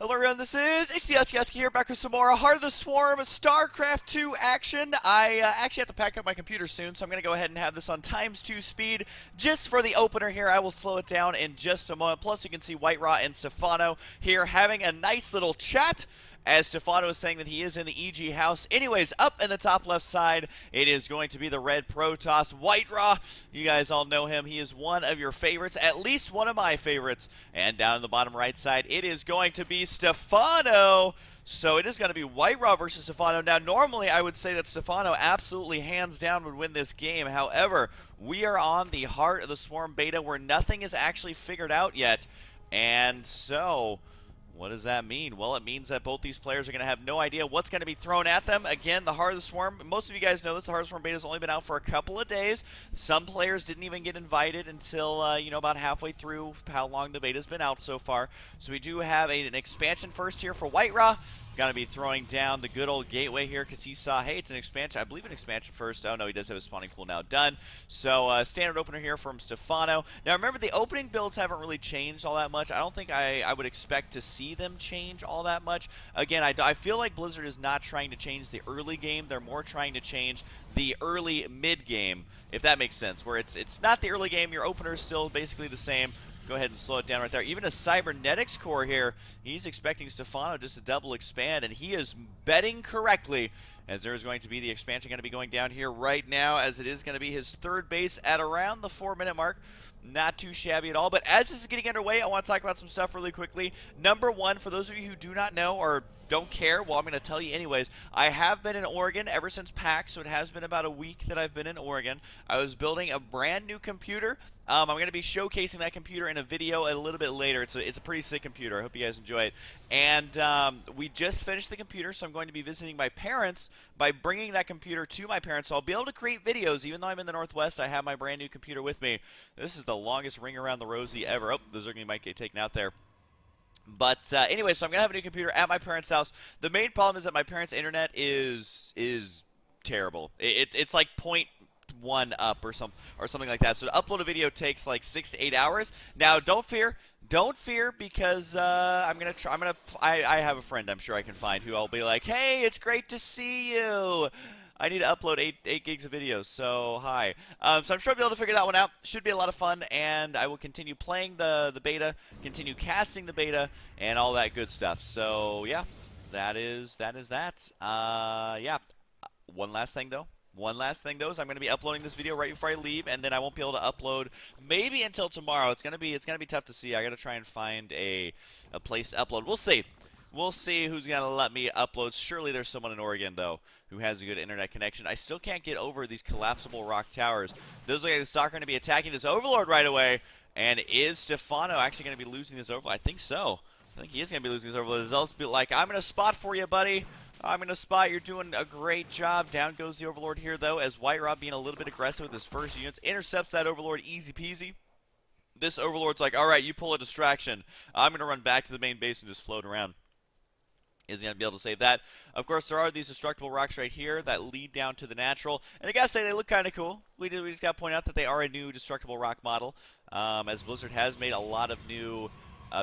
Hello everyone, this is HuskyStarcraft here, back with some more Heart of the Swarm StarCraft 2 action. I actually have to pack up my computer soon, so I'm going to go ahead and have this on ×2 speed. Just for the opener here, I will slow it down in just a moment. Plus you can see Whitera and Stephano here having a nice little chat, as Stephano is saying that he is in the EG house. Anyways, up in the top left side, it is going to be the red Protoss, Whitera. You guys all know him. He is one of your favorites, at least one of my favorites. And down in the bottom right side, it is going to be Stephano. So it is going to be Whitera versus Stephano. Now, normally I would say that Stephano absolutely hands down would win this game. However, we are on the Heart of the Swarm beta where nothing is actually figured out yet. And so what does that mean? Well, it means that both these players are going to have no idea what's going to be thrown at them. Again, the Heart of the Swarm, most of you guys know this, the Heart of the Swarm beta has only been out for a couple of days. Some players didn't even get invited until, about halfway through how long the beta's been out so far. So we do have an expansion first here for Whitera. Going to be throwing down the good old gateway here because he saw, hey, it's an expansion. I believe an expansion first. Oh, no, he does have a spawning pool now done. So standard opener here from Stephano. Now, remember, the opening builds haven't really changed all that much. I don't think I would expect to see them change all that much. Again, I feel like Blizzard is not trying to change the early game. They're more trying to change the early mid game, if that makes sense, where it's not the early game. Your opener is still basically the same. Go ahead and slow it down right there. Even a cybernetics core here, he's expecting Stephano just to double expand, and he is betting correctly, as there is going to be the expansion going to be going down here right now, as it is going to be his third base at around the 4-minute mark. Not too shabby at all. But as this is getting underway, I want to talk about some stuff really quickly. Number one, for those of you who do not know or don't care, well, I'm going to tell you anyways. I have been in Oregon ever since PAX, so it has been about a week that I've been in Oregon. I was building a brand new computer. I'm going to be showcasing that computer in a video a little bit later. It's a pretty sick computer. I hope you guys enjoy it. And we just finished the computer, so I'm going to be visiting my parents by bringing that computer to my parents. So I'll be able to create videos. Even though I'm in the Northwest, I have my brand new computer with me. This is the longest ring around the rosy ever. Oh, the Zergling might get taken out there. But anyway, so I'm going to have a new computer at my parents' house. The main problem is that my parents' internet is terrible. It's like 0.1 up or something like that. So to upload a video takes like 6 to 8 hours. Now, don't fear because I have a friend I'm sure I can find who I'll be like, hey, it's great to see you. I need to upload 8 gigs of videos, so hi. So I'm sure I'll be able to figure that one out. Should be a lot of fun, and I will continue playing the beta, continue casting the beta, and all that good stuff. So yeah, that is that. Yeah. One last thing though is I'm going to be uploading this video right before I leave, and then I won't be able to upload maybe until tomorrow. It's gonna be tough to see. I got to try and find a place to upload. We'll see. We'll see who's going to let me upload. Surely there's someone in Oregon, though, who has a good internet connection. I still can't get over these collapsible rock towers. Those look like the Stalker going to be attacking this Overlord right away. And is Stephano actually going to be losing this Overlord? I think so. I think he is going to be losing this Overlord. The Zealots be like, I'm going to spot for you, buddy. I'm going to spot. You're doing a great job. Down goes the Overlord here, though, as Whitera, being a little bit aggressive with his first units, intercepts that Overlord easy peasy. This Overlord's like, all right, you pull a distraction. I'm going to run back to the main base and just float around. Is going to be able to save that. Of course, there are these destructible rocks right here that lead down to the natural. And I gotta say, they look kind of cool. We just got to point out that they are a new destructible rock model, as Blizzard has made a lot of new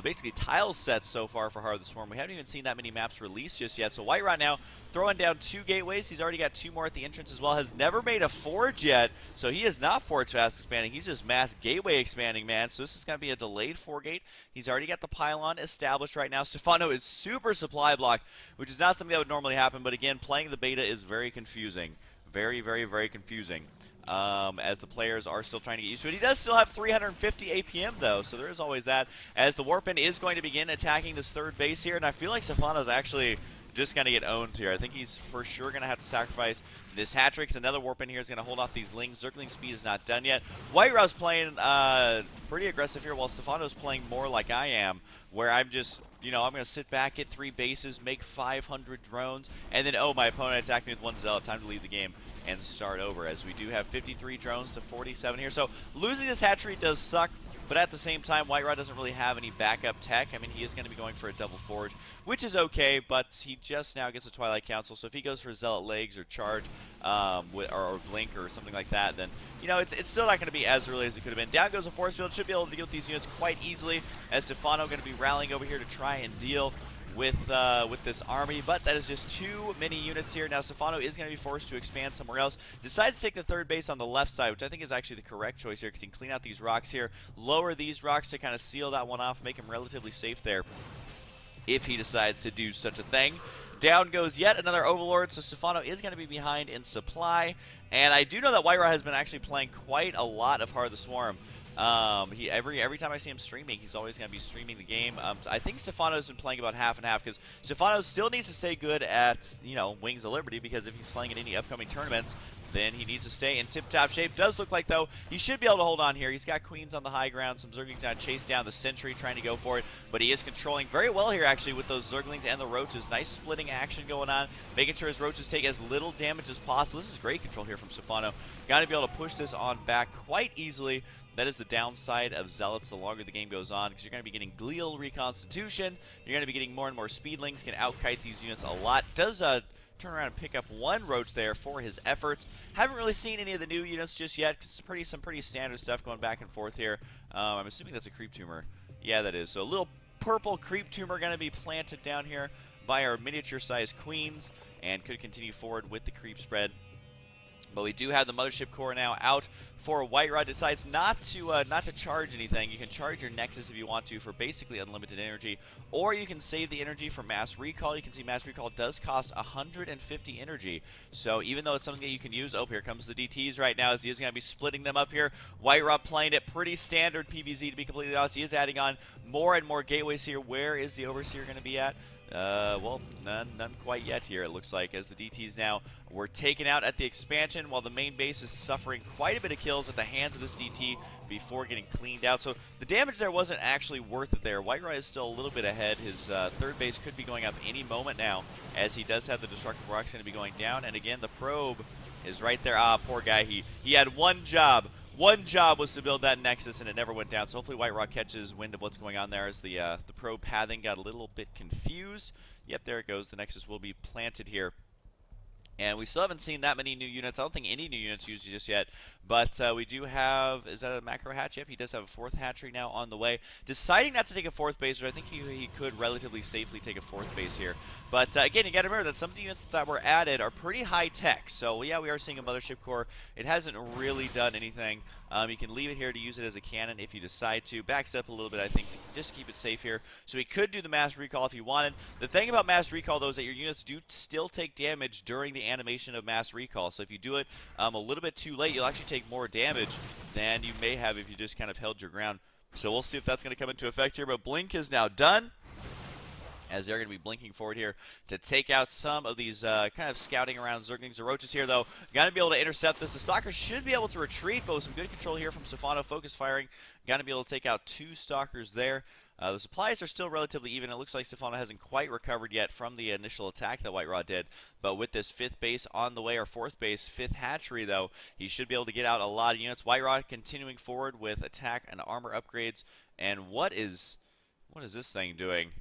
basically tile sets so far for Heart of the Swarm. We haven't even seen that many maps released just yet. So Whitera now throwing down 2 gateways. He's already got 2 more at the entrance as well. Has never made a forge yet, so he is not forge fast expanding. He's just mass gateway expanding, man. So this is going to be a delayed 4-gate. He's already got the pylon established right now. Stephano is super supply blocked, which is not something that would normally happen. But again, playing the beta is very confusing. Very, very, very confusing. As the players are still trying to get used to it. He does still have 350 APM, though, so there is always that. As the Warpin is going to begin attacking this third base here, and I feel like Stephano's actually just going to get owned here. I think he's for sure going to have to sacrifice this Hatrix. Another Warpin here is going to hold off these Lings. Zergling speed is not done yet. Whitera's playing pretty aggressive here, while Stephano's playing more like I am, where I'm just, I'm going to sit back, get 3 bases, make 500 drones, and then, oh, my opponent attacked me with 1 Zealot. Time to leave the game and start over, as we do have 53 drones to 47 here. So losing this hatchery does suck, but at the same time, Whitera doesn't really have any backup tech. I mean, he is going to be going for a double forge, which is okay, but he just now gets a Twilight Council, so if he goes for Zealot Legs or Charge or Blink or something like that, then, it's still not going to be as early as it could have been. Down goes a Force Field. Should be able to deal with these units quite easily, as Stephano going to be rallying over here to try and deal with this army, but that is just too many units here. Now Stephano is going to be forced to expand somewhere else. Decides to take the third base on the left side, which I think is actually the correct choice here, because he can clean out these rocks here, lower these rocks to kind of seal that one off, make him relatively safe there if he decides to do such a thing. Down goes yet another Overlord, so Stephano is going to be behind in supply. And I do know that Whitera has been actually playing quite a lot of Heart of the Swarm. Every time I see him streaming, he's always going to be streaming the game. I think Stephano's been playing about half and half, because Stephano still needs to stay good at, Wings of Liberty, because if he's playing in any upcoming tournaments, then he needs to stay in tip-top shape. Does look like, though, he should be able to hold on here. He's got Queens on the high ground, some Zerglings now chase down the Sentry, trying to go for it, but he is controlling very well here, actually, with those Zerglings and the Roaches. Nice splitting action going on, making sure his Roaches take as little damage as possible. This is great control here from Stephano. Got to be able to push this on back quite easily. That is the downside of Zealots the longer the game goes on, because you're going to be getting Glial Reconstitution. You're going to be getting more and more Speedlings, can outkite these units a lot. Does turn around and pick up one Roach there for his efforts. Haven't really seen any of the new units just yet, because it's some pretty standard stuff going back and forth here. I'm assuming that's a Creep Tumor. Yeah, that is. So a little purple Creep Tumor going to be planted down here by our miniature-sized Queens, and could continue forward with the creep spread. But we do have the Mothership Core now out for Whitera. Decides not to charge anything. You can charge your Nexus if you want to for basically unlimited energy, or you can save the energy for Mass Recall. You can see Mass Recall does cost 150 energy. So even though it's something that you can use, oh, here comes the DTs right now as he is going to be splitting them up here. Whitera playing it pretty standard PvZ, to be completely honest. He is adding on more and more gateways here. Where is the Overseer going to be at? Well, none quite yet here, it looks like, as the DTs now were taken out at the expansion, while the main base is suffering quite a bit of kills at the hands of this DT before getting cleaned out. So the damage there wasn't actually worth it there. Whitera is still a little bit ahead. His third base could be going up any moment now, as he does have the Destructive Rocks going to be going down. And again, the Probe is right there. Ah, poor guy. He had one job. One job was to build that Nexus, and it never went down. So hopefully Whitera catches wind of what's going on there, as the probe pathing got a little bit confused. Yep, there it goes. The Nexus will be planted here. And we still haven't seen that many new units. I don't think any new units used just yet. But we do have, is that a macro hatch? Yep, he does have a fourth hatchery now on the way. Deciding not to take a fourth base, but I think he could relatively safely take a fourth base here. But again, you got to remember that some of the units that were added are pretty high tech. So yeah, we are seeing a Mothership Core. It hasn't really done anything. You can leave it here to use it as a cannon if you decide to. Backstep a little bit, I think, to just keep it safe here. So he could do the Mass Recall if he wanted. The thing about Mass Recall, though, is that your units do still take damage during the animation of Mass Recall. So if you do it a little bit too late, you'll actually take more damage than you may have if you just kind of held your ground. So we'll see if that's going to come into effect here. But Blink is now done, as they're going to be blinking forward here to take out some of these kind of scouting around Zerglings or Roaches here, though. Got to be able to intercept this. The Stalkers should be able to retreat, but with some good control here from Stephano, focus firing. Got to be able to take out two Stalkers there. The supplies are still relatively even. It looks like Stephano hasn't quite recovered yet from the initial attack that Whitera did. But with this fifth base on the way, or fourth base, fifth hatchery, though, he should be able to get out a lot of units. Whitera continuing forward with attack and armor upgrades. And what is this thing doing?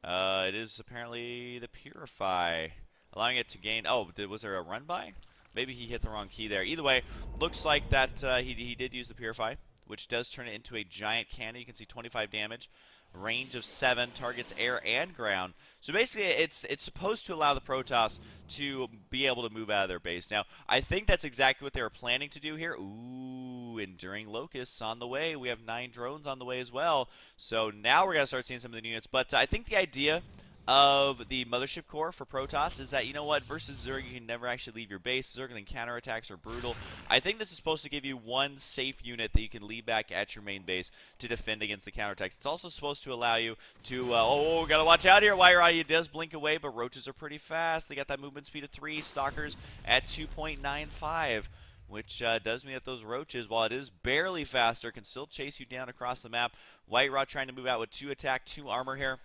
It is apparently the Purify, allowing it to gain. Oh, was there a run by? Maybe he hit the wrong key there. Either way, looks like that he did use the Purify, which does turn it into a giant cannon. You can see 25 damage, range of 7, targets air and ground. So basically, it's supposed to allow the Protoss to be able to move out of their base. Now, I think that's exactly what they were planning to do here. Ooh, Enduring Locusts on the way. We have 9 drones on the way as well. So now we're going to start seeing some of the new units. But I think the idea of the Mothership Core for Protoss is that, you know what, versus Zerg, you can never actually leave your base. Zergling counterattacks are brutal. I think this is supposed to give you one safe unit that you can leave back at your main base to defend against the counterattacks. It's also supposed to allow you to, gotta watch out here. Whitera, he does blink away, but Roaches are pretty fast. They got that movement speed of 3, Stalkers at 2.95. Which does mean that those Roaches, while it is barely faster, can still chase you down across the map. Whitera trying to move out with 2 attack, 2 armor here.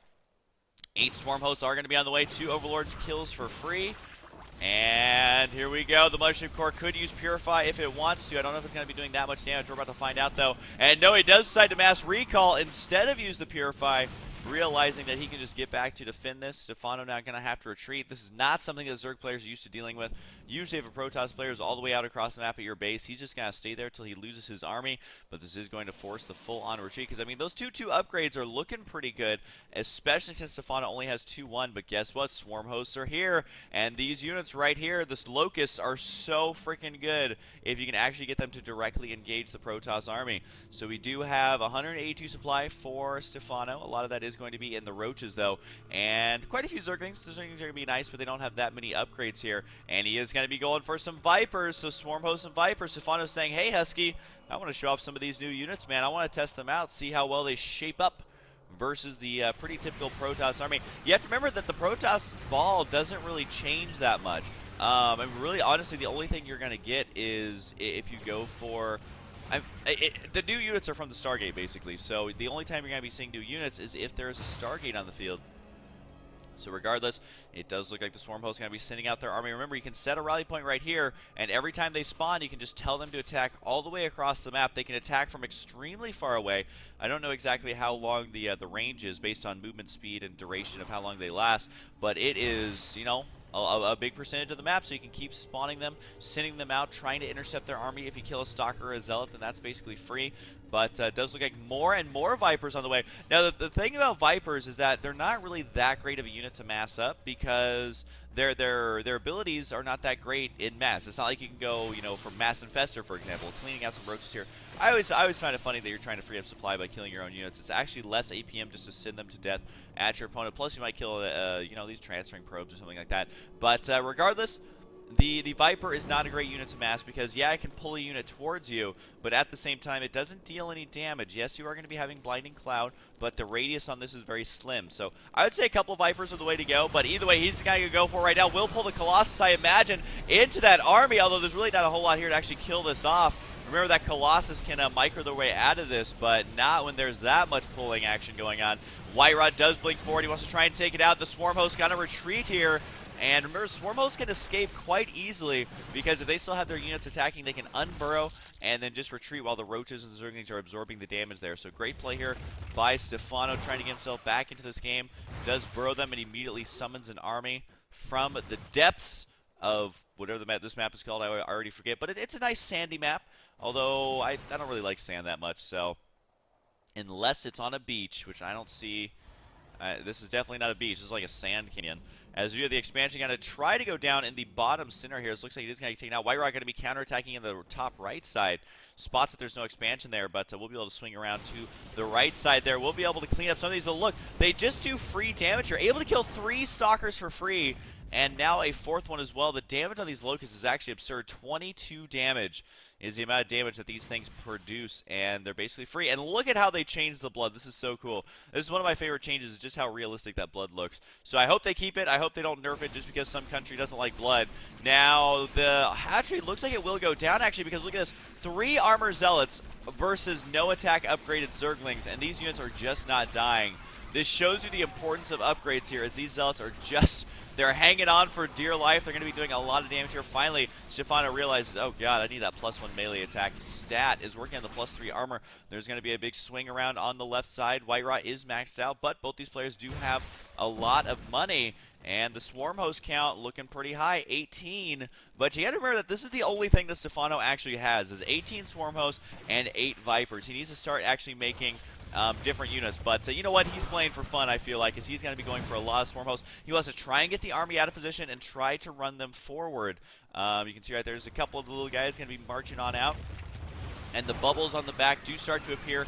8 Swarm Hosts are going to be on the way. 2 Overlord kills for free. And here we go. The Mothership Core could use Purify if it wants to. I don't know if it's going to be doing that much damage. We're about to find out, though. And no, it does decide to Mass Recall instead of use the Purify. realizing that he can just get back to defend this. Stephano now going to have to retreat. This is not something that Zerg players are used to dealing with. Usually if a Protoss player is all the way out across the map at your base, he's just going to stay there until he loses his army, but this is going to force the full-on retreat, because, I mean, those 2-2 upgrades are looking pretty good, especially since Stephano only has 2-1, but guess what? Swarm hosts are here, and these units right here, this Locusts, are so freaking good if you can actually get them to directly engage the Protoss army. So we do have 182 supply for Stephano. A lot of that is going to be in the Roaches, though, and quite a few Zerglings. The Zerglings are going to be nice, but they don't have that many upgrades here, and he is going to be going for some Vipers, so Swarm hosts and Vipers. Stephano's saying, hey, Husky, I want to show off some of these new units, man. I want to test them out, see how well they shape up versus the pretty typical Protoss army. You have to remember that the Protoss ball doesn't really change that much. And really, honestly, the only thing you're going to get is if you go for... the new units are from the Stargate, basically, so the only time you're going to be seeing new units is if there is a Stargate on the field. So regardless, it does look like the Swarm host is going to be sending out their army. Remember, you can set a rally point right here, and every time they spawn, you can just tell them to attack all the way across the map. They can attack from extremely far away. I don't know exactly how long the range is based on movement speed and duration of how long they last, but it is, you know, a big percentage of the map, so you can keep spawning them, sending them out, trying to intercept their army. If you kill a Stalker or a Zealot, then that's basically free. But it does look like more and more Vipers on the way. Now, the thing about Vipers is that they're not really that great of a unit to mass up, because their abilities are not that great in mass. It's not like you can go, you know, for Mass Infester, for example, cleaning out some Roaches here. I always find it funny that you're trying to free up supply by killing your own units. It's actually less APM just to send them to death at your opponent. Plus, you might kill, you know, these transferring probes or something like that. But regardless, the Viper is not a great unit to mass, because, yeah, it can pull a unit towards you, but at the same time, it doesn't deal any damage. Yes, you are going to be having Blinding Cloud, but the radius on this is very slim. So I would say a couple of Vipers are the way to go, but either way, he's the guy you go for right now. Will pull the Colossus, I imagine, into that army, although there's really not a whole lot here to actually kill this off. Remember, that Colossus can micro their way out of this, but not when there's that much pulling action going on. Whitera does blink forward. He wants to try and take it out. The Swarm host got to retreat here. And remember, Swarm hosts can escape quite easily, because if they still have their units attacking, they can unburrow and then just retreat while the Roaches and the Zerglings are absorbing the damage there. So great play here by Stephano, trying to get himself back into this game. Does burrow them and immediately summons an army from the depths of whatever this map is called. I already forget, but it's a nice sandy map, although I don't really like sand that much. So unless it's on a beach, which I don't see... this is definitely not a beach. This is like a sand canyon. As we have the expansion going to try to go down in the bottom center here. It looks like it is going to get taken out. Whitera going to be counterattacking in the top right side. Spots that there's no expansion there, but we'll be able to swing around to the right side there. We'll be able to clean up some of these, but look, they just do free damage. You're able to kill 3 Stalkers for free, and now a 4th one as well. The damage on these Locusts is actually absurd. 22 damage is the amount of damage that these things produce, and they're basically free. And look at how they change the blood. This is so cool. This is one of my favorite changes, is just how realistic that blood looks. So I hope they keep it. I hope they don't nerf it just because some country doesn't like blood. Now, the hatchery looks like it will go down, actually, because look at this. 3 Armor Zealots versus no attack upgraded Zerglings, and these units are just not dying. This shows you the importance of upgrades here, as these Zealots are just... they're hanging on for dear life. They're going to be doing a lot of damage here. Finally, Stephano realizes, oh god, I need that +1 melee attack. Stat is working on the +3 armor. There's going to be a big swing around on the left side. Whitera is maxed out, but both these players do have a lot of money. And the Swarm host count looking pretty high, 18. But you got to remember that this is the only thing that Stephano actually has, is 18 Swarm hosts and 8 Vipers. He needs to start actually making... different units, but you know what? He's playing for fun, I feel like, as he's going to be going for a lot of Swarm hosts. He wants to try and get the army out of position and try to run them forward. You can see right there's a couple of the little guys going to be marching on out. And the bubbles on the back do start to appear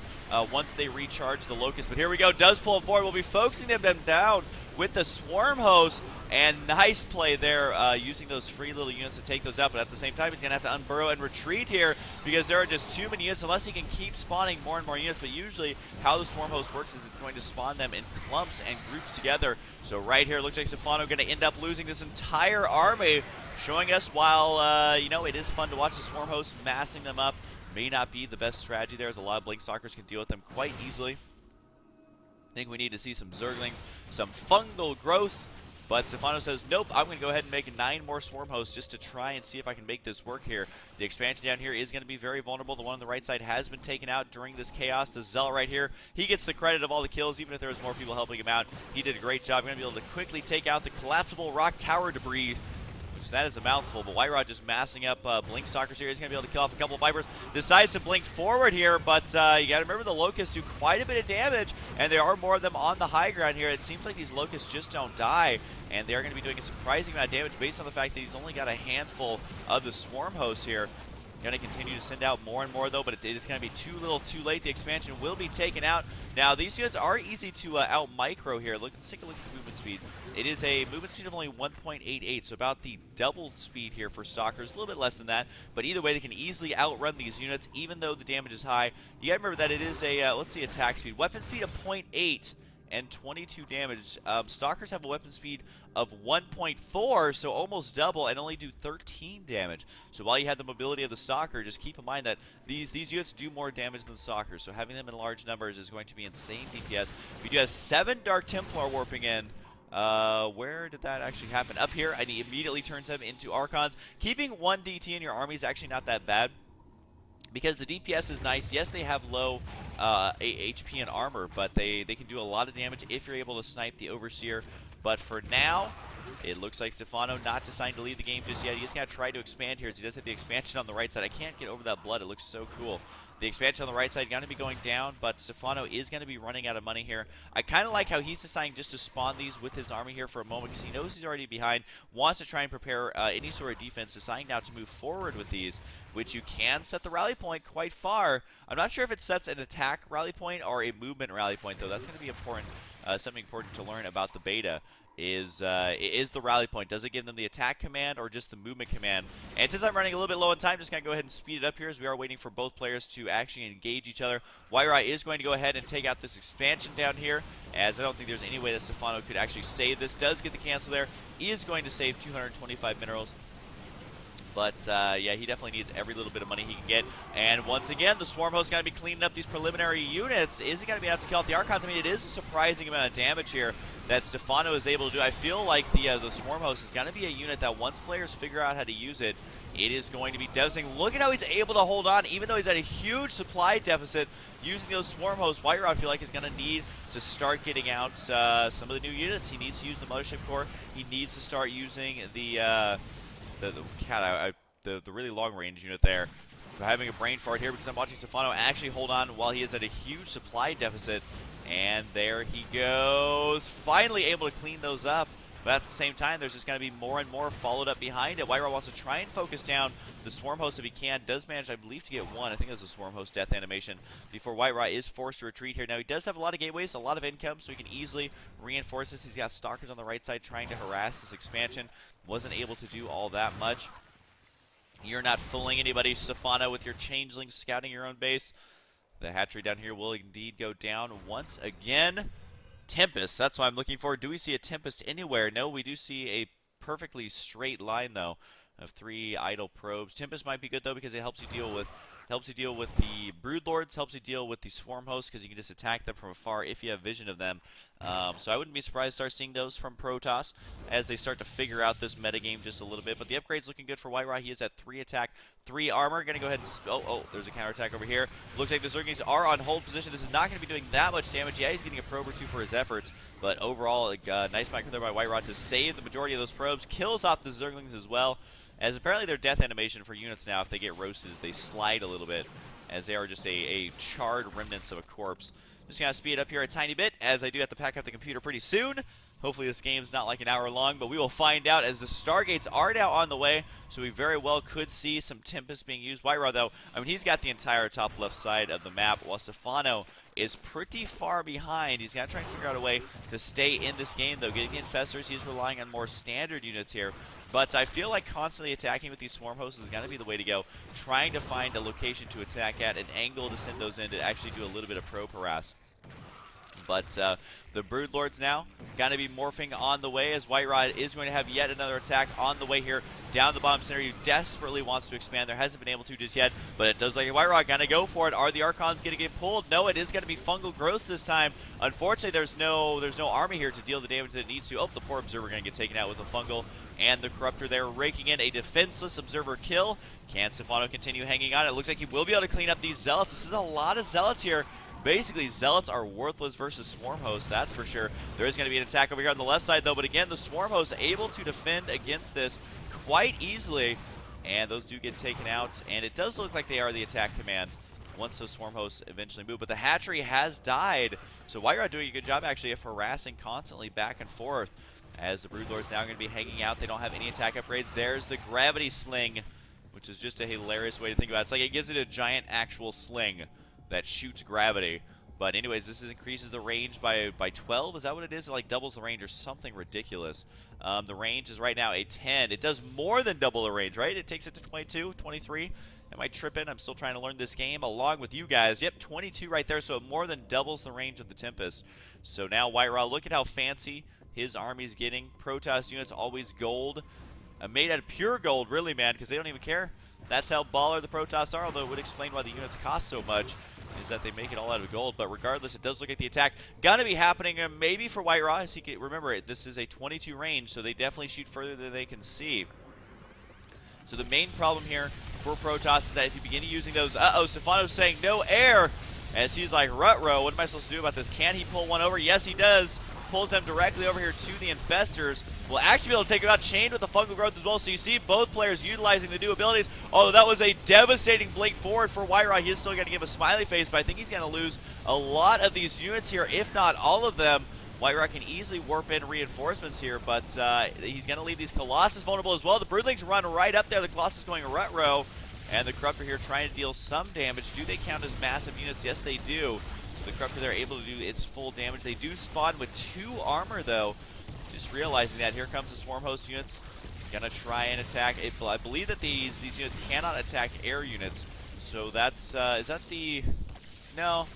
once they recharge the Locust. But here we go. Does pull them forward. We'll be focusing them down with the Swarm host. And nice play there, using those free little units to take those out. But at the same time, he's going to have to unburrow and retreat here, because there are just too many units, unless he can keep spawning more and more units. But usually how the Swarm host works is it's going to spawn them in clumps and groups together. So right here, looks like Stephano going to end up losing this entire army, showing us while, you know, it is fun to watch the Swarm host massing them up. May not be the best strategy there, as a lot of Blink Stalkers can deal with them quite easily. I think we need to see some Zerglings, some fungal growth. But Stephano says, nope, I'm going to go ahead and make 9 more swarm hosts just to try and see if I can make this work here. The expansion down here is going to be very vulnerable. The one on the right side has been taken out during this chaos. The Zealot right here, he gets the credit of all the kills, even if there was more people helping him out. He did a great job. Going to be able to quickly take out the collapsible rock tower debris. So that is a mouthful, but Whitera just massing up Blink Stalkers here. He's going to be able to kill off a couple of Vipers. Decides to blink forward here, but you got to remember the Locusts do quite a bit of damage, and there are more of them on the high ground here. It seems like these Locusts just don't die, and they're going to be doing a surprising amount of damage based on the fact that he's only got a handful of the Swarm hosts here. Going to continue to send out more and more, though, but it is going to be too little too late. The expansion will be taken out. Now, these units are easy to out-micro here. Let's take a look at the movement speed. It is a movement speed of only 1.88, so about the double speed here for Stalkers, a little bit less than that. But either way, they can easily outrun these units, even though the damage is high. You got to remember that it is a, let's see, attack speed. Weapon speed of 0.8 and 22 damage. Stalkers have a weapon speed of 1.4, so almost double, and only do 13 damage. So while you have the mobility of the Stalker, just keep in mind that these units do more damage than Stalkers, so having them in large numbers is going to be insane DPS. We do have 7 Dark Templar warping in. Where did that actually happen? Up here, and he immediately turns them into Archons. Keeping 1 DT in your army is actually not that bad, because the DPS is nice. Yes, they have low HP and armor, but they can do a lot of damage if you're able to snipe the Overseer. But for now, it looks like Stephano not deciding to leave the game just yet. He's going to try to expand here, as he does have the expansion on the right side. I can't get over that blood. It looks so cool. The expansion on the right side going to be going down, but Stephano is going to be running out of money here. I kind of like how he's deciding just to spawn these with his army here for a moment, because he knows he's already behind, wants to try and prepare any sort of defense, deciding now to move forward with these, which you can set the rally point quite far. I'm not sure if it sets an attack rally point or a movement rally point, though. That's going to be important. Something important to learn about the beta is the rally point. Does it give them the attack command or just the movement command? And since I'm running a little bit low on time, just going to go ahead and speed it up here, as we are waiting for both players to actually engage each other. Whitera is going to go ahead and take out this expansion down here, as I don't think there's any way that Stephano could actually save this. Does get the cancel there. He is going to save 225 minerals. But, yeah, he definitely needs every little bit of money he can get. And once again, the Swarm Host is going to be cleaning up these preliminary units. Is he going to be able to kill out the Archons? I mean, it is a surprising amount of damage here that Stephano is able to do. I feel like the Swarm Host is going to be a unit that once players figure out how to use it, it is going to be devastating. Look at how he's able to hold on, even though he's at a huge supply deficit using those Swarm Hosts. Whitera, I feel like, is going to need to start getting out some of the new units. He needs to use the Mothership Core. He needs to start using the really long range unit there. I'm having a brain fart here because I'm watching Stephano actually hold on while he is at a huge supply deficit. And there he goes. Finally able to clean those up. But at the same time, there's just going to be more and more followed up behind it. Whitera wants to try and focus down the Swarm Host if he can. Does manage, I believe, to get one. I think it was a Swarm Host death animation before Whitera is forced to retreat here. Now, he does have a lot of gateways, a lot of income, so he can easily reinforce this. He's got Stalkers on the right side trying to harass this expansion. Wasn't able to do all that much. You're not fooling anybody, Stephano, with your changelings scouting your own base. The hatchery down here will indeed go down once again. Tempest, that's what I'm looking for. Do we see a Tempest anywhere? No, we do see a perfectly straight line, though, of 3 idle probes. Tempest might be good, though, because it helps you deal with the Broodlords, helps you deal with the Swarm Hosts, because you can just attack them from afar if you have vision of them. So I wouldn't be surprised to start seeing those from Protoss as they start to figure out this metagame just a little bit. But the upgrade's looking good for Whitera. He is at 3 attack, 3 armor. Going to go ahead and... Oh, there's a counterattack over here. Looks like the Zerglings are on hold position. This is not going to be doing that much damage. Yeah, he's getting a probe or 2 for his efforts. But overall, a nice micro there by Whitera to save the majority of those probes. Kills off the Zerglings as well. As apparently their death animation for units now, if they get roasted, is they slide a little bit, as they are just a charred remnants of a corpse. Just going to speed it up here a tiny bit, as I do have to pack up the computer pretty soon. Hopefully this game's not like an hour long, but we will find out, as the Stargates are now on the way, so we very well could see some Tempest being used. Whitera, though, I mean, he's got the entire top left side of the map, while Stephano is pretty far behind. He's got to try and figure out a way to stay in this game, though. Getting the Infestors, he's relying on more standard units here. But I feel like constantly attacking with these Swarm Hosts is going to be the way to go. Trying to find a location to attack at, an angle to send those in to actually do a little bit of probe harass. But the Broodlords now going to be morphing on the way, as Whitera is going to have yet another attack on the way here down the bottom center. He desperately wants to expand. There hasn't been able to just yet, but it does like Whitera going to go for it. Are the Archons going to get pulled? No, it is going to be fungal growth this time. Unfortunately, there's no army here to deal the damage that it needs to. Oh, the poor Observer going to get taken out with a fungal, and the Corruptor there raking in a defenseless Observer kill. Can Stephano continue hanging on? It looks like he will be able to clean up these Zealots. This is a lot of Zealots here. Basically, Zealots are worthless versus Swarm Hosts, that's for sure. There is going to be an attack over here on the left side, though, but again, the Swarm Hosts able to defend against this quite easily, and those do get taken out, and it does look like they are the attack command once those Swarm Hosts eventually move, but the hatchery has died, so Whitera doing a good job, actually, of harassing constantly back and forth, as the Broodlord's now going to be hanging out. They don't have any attack upgrades. There's the Gravity Sling, which is just a hilarious way to think about it. It's like it gives it a giant actual sling that shoots gravity. But anyways, this increases the range by 12. Is that what it is? It like doubles the range or something ridiculous. The range is right now a 10. It does more than double the range, right? It takes it to 22, 23. Am I tripping? I'm still trying to learn this game along with you guys. Yep, 22 right there, so it more than doubles the range of the Tempest. So now Whitera, look at how fancy his army's getting. Protoss units always gold. Made out of pure gold, really, man, because they don't even care. That's how baller the Protoss are, although it would explain why the units cost so much, is that they make it all out of gold. But regardless, it does look like the attack gonna be happening maybe for Whitera. As he can, remember, this is a 22 range, so they definitely shoot further than they can see. So the main problem here for Protoss is that if you begin using those, Stephano's saying no air, as he's like, Rutro, what am I supposed to do about this? Can he pull one over? Yes, he does. Pulls them directly over here to the Infestors. Will actually be able to take him out, chained with the fungal growth as well. So you see both players utilizing the new abilities. Although that was a devastating blink forward for Whitera. He is still going to give a smiley face, but I think he's going to lose a lot of these units here, if not all of them. Whitera can easily warp in reinforcements here, but he's going to leave these Colossus vulnerable as well. The Broodlings run right up there. The Colossus going Rutro, and the Corruptor here trying to deal some damage. Do they count as massive units? Yes, they do. The Corruptor there able to do its full damage. They do spawn with 2 armor, though. Just realizing that. Here comes the Swarm Host units. Gonna try and attack. I believe that these units cannot attack air units. So that's, is that the... No.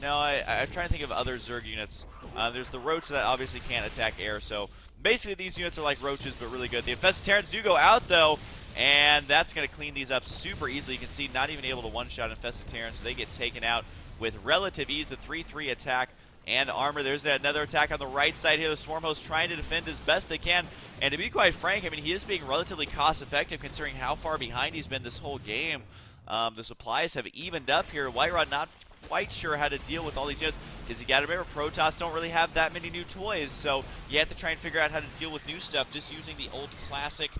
No, I'm trying to think of other Zerg units. There's the Roach that obviously can't attack air, so basically these units are like Roaches, but really good. The Infested Terrans do go out, though, and that's going to clean these up super easily. You can see not even able to one-shot Infested Terrans, so they get taken out with relative ease. The 3-3 attack and armor. There's another attack on the right side here. The Swarm Host trying to defend as best they can, and to be quite frank, I mean, he is being relatively cost-effective considering how far behind he's been this whole game. The supplies have evened up here. Whitera not quite sure how to deal with all these units, because you got to remember, Protoss don't really have that many new toys, so you have to try and figure out how to deal with new stuff just using the old classic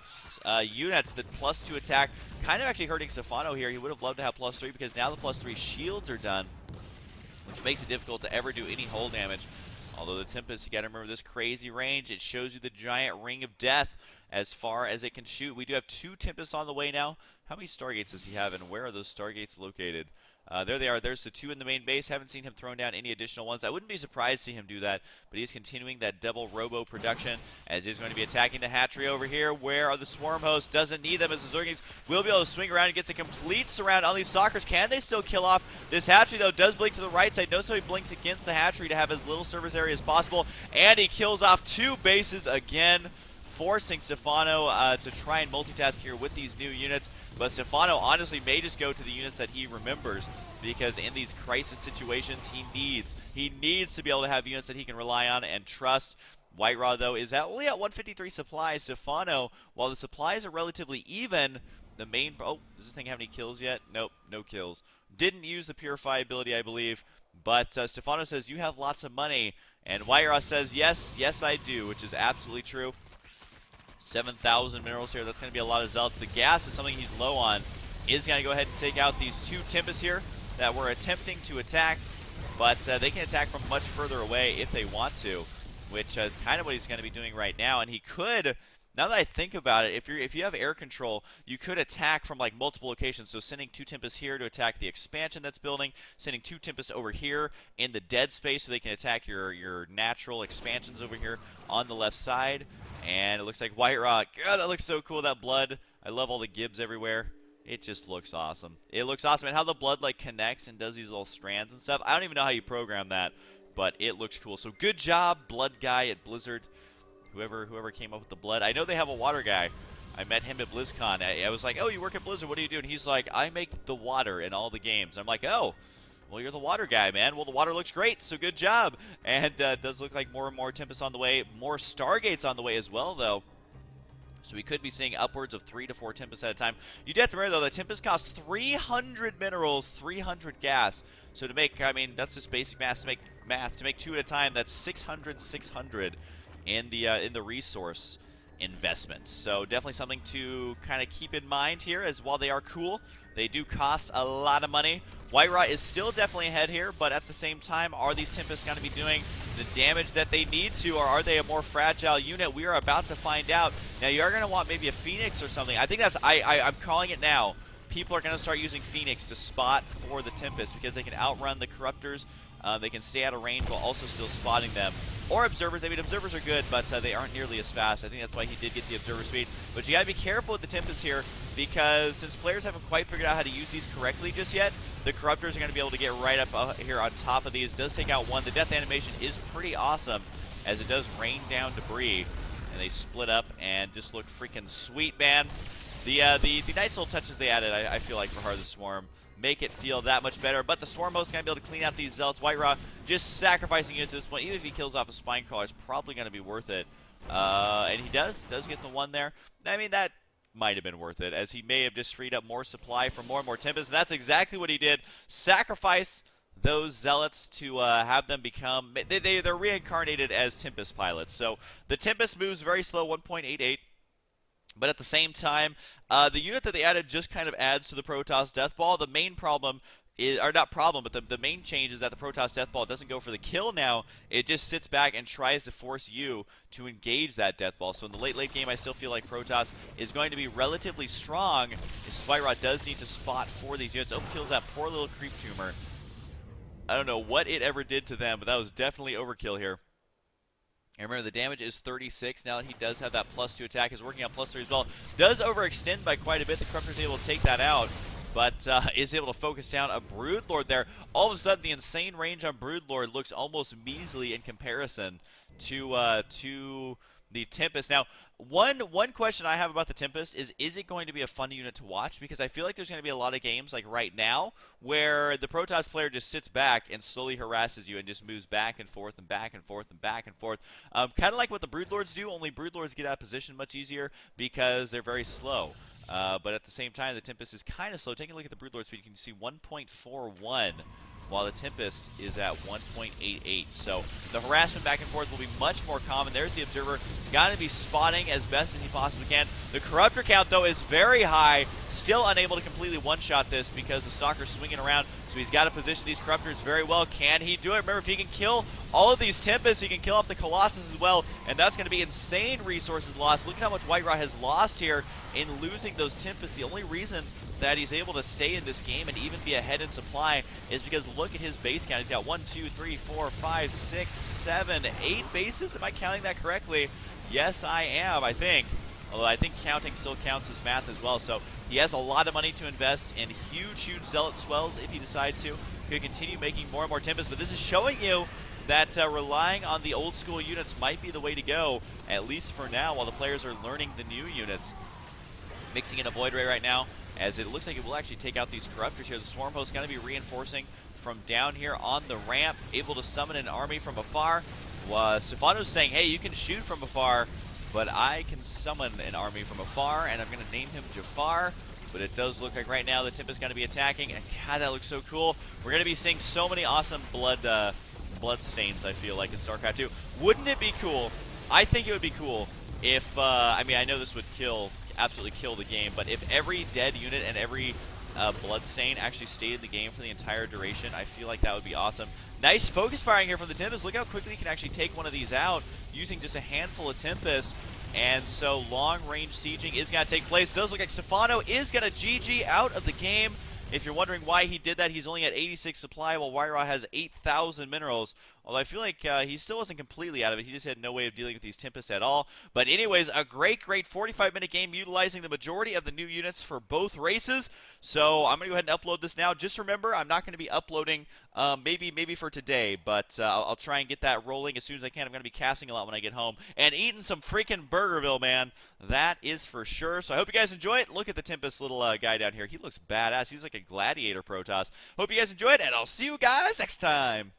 units. That +2 attack kind of actually hurting Stephano here. He would have loved to have +3, because now the +3 shields are done, which makes it difficult to ever do any hull damage. Although the Tempest, you got to remember this crazy range. It shows you the giant ring of death as far as it can shoot. We do have 2 Tempests on the way now. How many Stargates does he have, and where are those Stargates located? There they are. There's the 2 in the main base. Haven't seen him thrown down any additional ones. I wouldn't be surprised to see him do that, but he's continuing that double robo production, as he's going to be attacking the hatchery over here. Where are the Swarm Hosts? Doesn't need them, as the Zerglings will be able to swing around and gets a complete surround on these Stalkers. Can they still kill off this hatchery, though? Does blink to the right side. Notice how he blinks against the hatchery to have as little service area as possible, and he kills off 2 bases again, forcing Stephano to try and multitask here with these new units. But Stephano honestly may just go to the units that he remembers, because in these crisis situations, he needs to be able to have units that he can rely on and trust. Whitera, though, is only at 153 supplies. Stephano, while the supplies are relatively even, the main... Oh, does this thing have any kills yet? Nope, no kills. Didn't use the Purify ability, I believe. But Stephano says, you have lots of money. And Whitera says, yes, yes I do, which is absolutely true. 7,000 minerals here. That's going to be a lot of Zealots. The gas is something he's low on. Is going to go ahead and take out these 2 Tempests here that were attempting to attack, but they can attack from much further away if they want to, which is kind of what he's going to be doing right now. And he could, now that I think about it, if you have air control, you could attack from like multiple locations. So sending 2 Tempests here to attack the expansion that's building, sending 2 Tempests over here in the dead space so they can attack your natural expansions over here on the left side. And it looks like Whitera. God, that looks so cool, that blood. I love all the gibs everywhere. It just looks awesome. It looks awesome. And how the blood like connects and does these little strands and stuff. I don't even know how you program that, but it looks cool. So good job, Blood guy at Blizzard. Whoever came up with the Blood. I know they have a water guy. I met him at BlizzCon. I was like, oh, you work at Blizzard. What do you do? And he's like, I make the water in all the games. I'm like, oh, well, you're the water guy, man. Well, the water looks great, so good job. And does look like more and more Tempest on the way. More Stargates on the way as well, though. So we could be seeing upwards of 3 to 4 Tempests at a time. You do have to remember, though, that Tempest costs 300 minerals, 300 gas. So to make, I mean, that's just basic math. To make 2 at a time, that's 600 in the resource investment. So definitely something to kind of keep in mind here, as while they are cool, they do cost a lot of money. Whitera is still definitely ahead here, but at the same time, are these Tempests going to be doing the damage that they need to, or are they a more fragile unit? We are about to find out. Now, you are going to want maybe a Phoenix or something. I think that's, I'm calling it now. People are going to start using Phoenix to spot for the Tempest because they can outrun the Corruptors. They can stay out of range while also still spotting them. Or Observers. I mean, Observers are good, but they aren't nearly as fast. I think that's why he did get the Observer speed. But you got to be careful with the Tempest here, because since players haven't quite figured out how to use these correctly just yet, the Corruptors are going to be able to get right up here on top of these. Does take out one. The death animation is pretty awesome, as it does rain down debris. And they split up and just look freaking sweet, man. The nice little touches they added, I feel like, for Heart of the Swarm make it feel that much better. But the Swarm host's going to be able to clean out these Zealots. Whitera just sacrificing it to this point. Even if he kills off a Spinecrawler, it's probably going to be worth it. And he does get the one there. I mean, that might have been worth it, as he may have just freed up more supply for more and more Tempests. And that's exactly what he did. Sacrifice those Zealots to have them become... They're reincarnated as Tempest pilots. So the Tempest moves very slow, 1.88. But at the same time, the unit that they added just kind of adds to the Protoss Death Ball. The main problem is, or not problem, but the main change is that the Protoss Death Ball doesn't go for the kill now. It just sits back and tries to force you to engage that Death Ball. So in the late game, I still feel like Protoss is going to be relatively strong. Whitera does need to spot for these units. Overkills that poor little Creep Tumor. I don't know what it ever did to them, but that was definitely overkill here. And remember, the damage is 36. Now that he does have that +2 attack, is working on +3 as well. Does overextend by quite a bit. The Corruptor is able to take that out, but is able to focus down a Broodlord there. All of a sudden, the insane range on Broodlord looks almost measly in comparison to the Tempest. Now, one question I have about the Tempest is it going to be a fun unit to watch? Because I feel like there's going to be a lot of games, like right now, where the Protoss player just sits back and slowly harasses you and just moves back and forth and back and forth and back and forth. Kind of like what the Broodlords do, only Broodlords get out of position much easier because they're very slow. But at the same time, the Tempest is kind of slow. Taking a look at the Broodlord speed, you can see 1.41. While the Tempest is at 1.88. So the harassment back and forth will be much more common. There's the Observer. Got to be spotting as best as he possibly can. The Corruptor count, though, is very high. Still unable to completely one-shot this because the Stalker's swinging around. So he's got to position these Corruptors very well. Can he do it? Remember, if he can kill all of these Tempests, he can kill off the Colossus as well. And that's going to be insane resources lost. Look at how much Whitera has lost here in losing those Tempests. The only reason that he's able to stay in this game and even be ahead in supply is because look at his base count. He's got 1, 2, 3, 4, 5, 6, 7, 8 bases. Am I counting that correctly? Yes, I am, I think. Although I think counting still counts as math as well. So he has a lot of money to invest in huge Zealot swells if he decides to. He can continue making more and more Tempests, but this is showing you that relying on the old school units might be the way to go, at least for now, while the players are learning the new units. Mixing in a Void Ray right now, as it looks like it will actually take out these Corruptors here. The Swarm Host is going to be reinforcing from down here on the ramp, able to summon an army from afar. Stephano's saying, hey, you can shoot from afar, but I can summon an army from afar, and I'm going to name him Jafar. But it does look like right now the Tempest is going to be attacking, and God, that looks so cool. We're going to be seeing so many awesome blood stains, I feel like, in StarCraft 2. Wouldn't it be cool? I think it would be cool if, I mean, I know this would absolutely kill the game, but if every dead unit and every bloodstain actually stayed in the game for the entire duration, I feel like that would be awesome. Nice focus firing here from the Tempest. Look how quickly he can actually take one of these out using just a handful of Tempest. And so long-range sieging is going to take place. It does look like Stephano is going to GG out of the game. If you're wondering why he did that, he's only at 86 supply while Whitera has 8,000 minerals. Although I feel like he still wasn't completely out of it. He just had no way of dealing with these Tempests at all. But anyways, a great 45-minute game utilizing the majority of the new units for both races. So I'm going to go ahead and upload this now. Just remember, I'm not going to be uploading maybe for today, but I'll try and get that rolling as soon as I can. I'm going to be casting a lot when I get home and eating some freaking Burgerville, man. That is for sure. So I hope you guys enjoy it. Look at the Tempest little guy down here. He looks badass. He's like a gladiator Protoss. Hope you guys enjoy it, and I'll see you guys next time.